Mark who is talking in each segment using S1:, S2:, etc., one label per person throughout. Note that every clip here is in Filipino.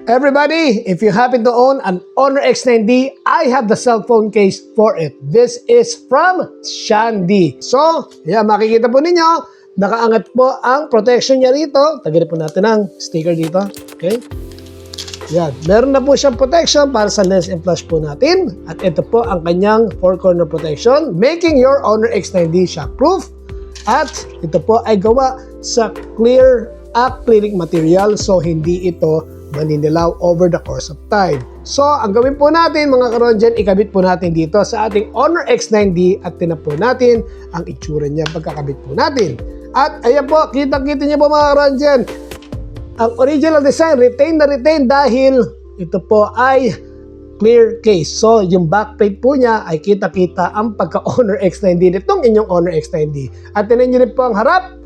S1: Everybody, if you happen to own an Honor X9D, I have the cell phone case for it. This is from Shandy. So, yan, makikita po ninyo, nakaangat po ang protection niya rito. Tagilid po natin ang sticker dito. Okay? Yan, meron na po siyang protection para sa lens and flash po natin. At ito po ang kanyang 4-corner protection, making your Honor X9D shockproof. At ito po ay gawa sa clear acrylic material, so hindi ito maninilaw over the course of time. So, ang gawin po natin mga karonjen, ikabit po natin dito sa ating Honor X9D at tinan po natin ang itsura niya pagkakabit po natin. At ayan po, kitang-kita niyo po mga karonjen, ang original design retain na retain dahil ito po ay clear case. So, yung backplate po niya ay kita-kita ang pagka-Honor X9D nitong inyong Honor X9D. At tinan niyo rin po ang harap.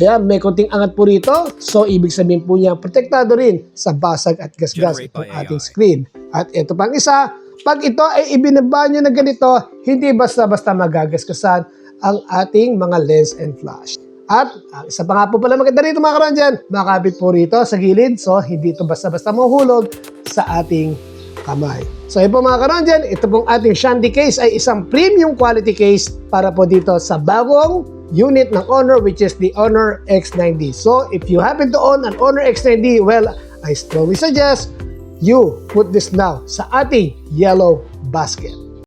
S1: Ayan, may konting angat po rito. So, ibig sabihin po niya, protektado rin sa basag at gasgas itong ating screen. At ito pang isa, pag ito ay ibinaba nyo na ganito, hindi basta-basta magagasgasan ang ating mga lens and flash. At isa pa nga po pala maganda rito mga karonjen, makabit po rito sa gilid. So, hindi ito basta-basta mahuhulog sa ating kamay. So, yun po mga karonjen, ito pong ating Shandy case ay isang premium quality case para po dito sa bagong unit ng Honor, which is the Honor X9D. So, if you happen to own an Honor X9D, well, I strongly suggest you put this now sa ating yellow basket.